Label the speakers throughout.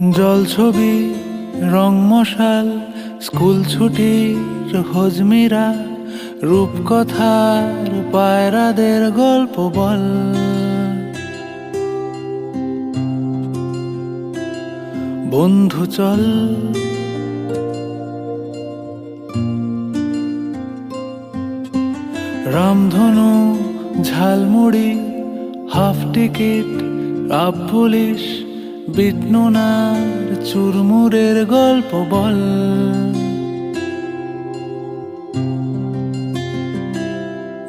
Speaker 1: জলছবি রং মশাল স্কুল ছুটির হজমিরা রূপকথার পায়রাদের গল্প বল। বন্ধু চল রামধনু ঝালমুড়ি হাফ টিকিট আপ পুলিশ বিটনুনার চুরমুরের গল্প বল।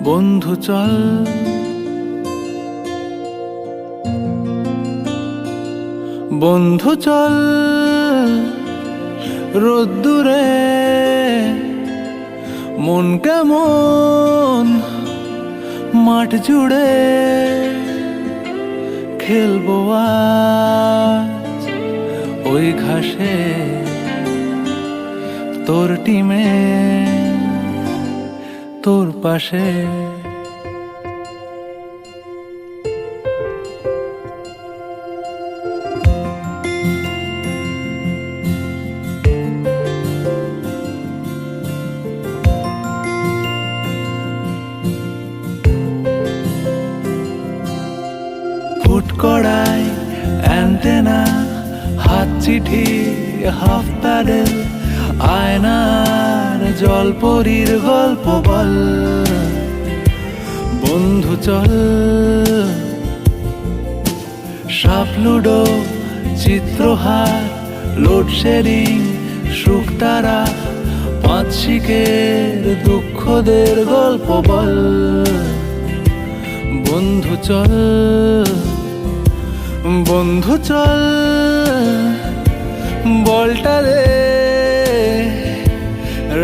Speaker 1: বন্ধু চল বন্ধু চল রোদ্দুরে মন কেমন মাঠ জুড়ে খেলবো আজ ওই ঘাসে তোর টিমে তোর পাশে। ফুটকড়াই অ্যান্টেনা হাত চিঠি হাফ প্যাডেল আয়নার জলপরীর গল্প বল। বন্ধু চল সাপ লুডো চিত্রহার লোডশেডিং শুকতারা পাঁচ শিকের দুঃখদের গল্প বল। বন্ধু চল বন্ধু চল বলটা দে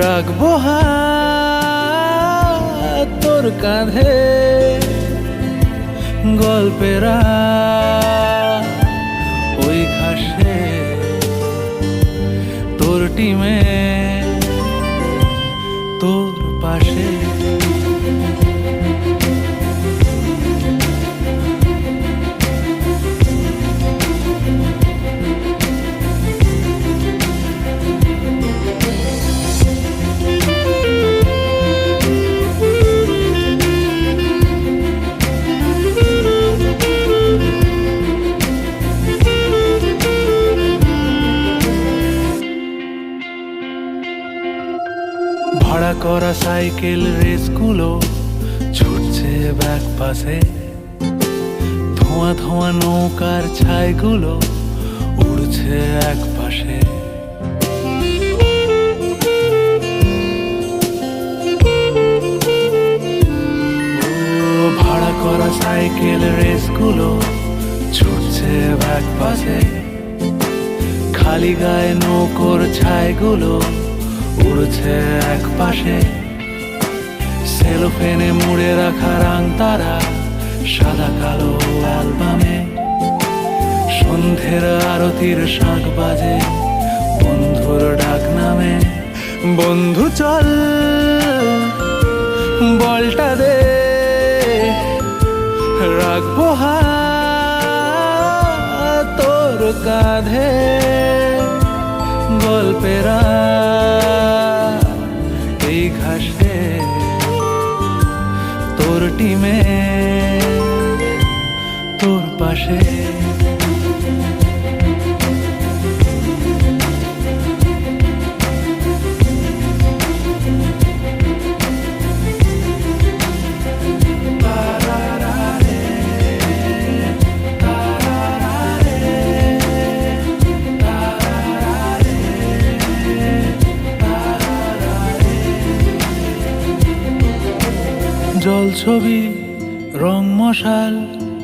Speaker 1: রাখবো হাত তোর কাঁধে গল্পেরা ওই ঘাসে তোর টিমে তোর পাশে। ভাড়া করা সাইকেল রেসগুলো ছুটছে ব্যাক পাশে, ধোঁয়া ধোঁয়া নৌকার ছাইগুলো উড়ছে এক পাশে। ভাড়া করা সাইকেল রেসগুলো ছুটছে ব্যাক পাশে, খালি গায়ে নৌকোর ছাইগুলো উড়ছে এক পাশে। সেলোফেনে মুড়ে রাখা রাং তারা সাদা কালো অ্যালবামে, সন্ধ্যের আরতির শাঁখ বাজে বন্ধুর ডাক নামে। বন্ধু চল বলটা দে রাখবো হাত তোর কাঁধে গল্পেরা এই ঘাসে তোর টিমে তোর পাশে। জলছবি রং মশাল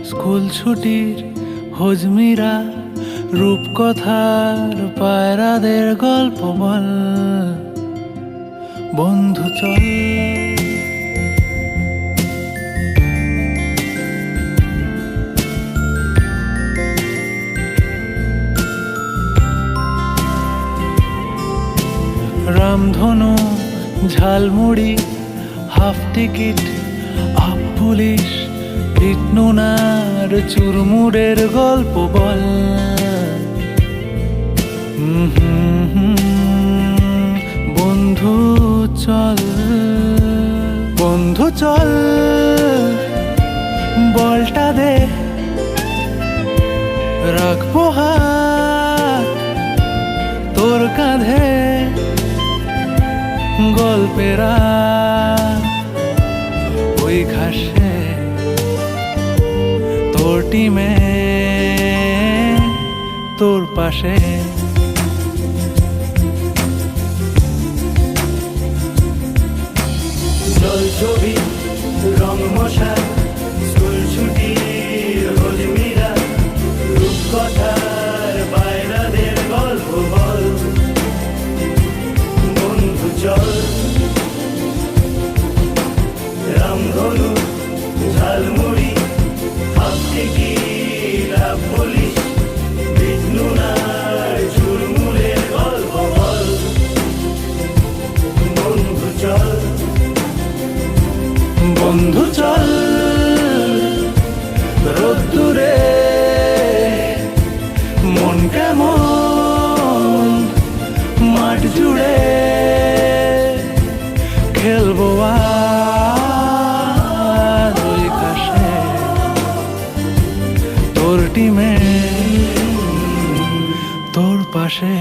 Speaker 1: স্কুল ছুটির হজমিরা রূপকথার পায়রাদের গল্প বল। বন্ধু চল রামধনু ঝালমুড়ি হাফ টিকিট আপ পুলিশ বিটনুনার চুরমুরের গল্প বল। বন্ধু চল, বন্ধু চল, বলটা দে, রাখবো হাত তোর কাঁধে, গল্পেরা ওই ঘাসে তোর টিমে তোর পাশে।
Speaker 2: জল ছবি রং মশা স্কুল ছুটির হজমিরা রূপকথার বাইরাদের গল্প বল। বন্ধু চল, রামধনু ঝালমুড়ি হাফ টিকিট হাফ পুলিশ বিষ্ণুনার চুরমুরের গল্প বল। বন্ধু চল,
Speaker 1: বন্ধু চল, রোদ্দুরে মন কেমন মাঠ জুড়ে খেলবো আর ওই ঘাসে তোর টিমে তোর পাশে।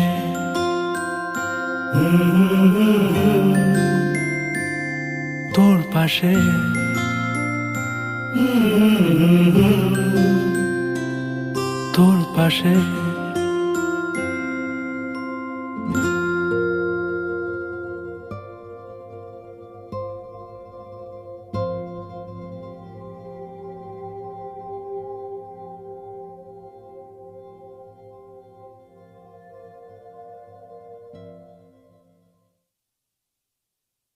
Speaker 1: তোর পাশে, তোর পাশে।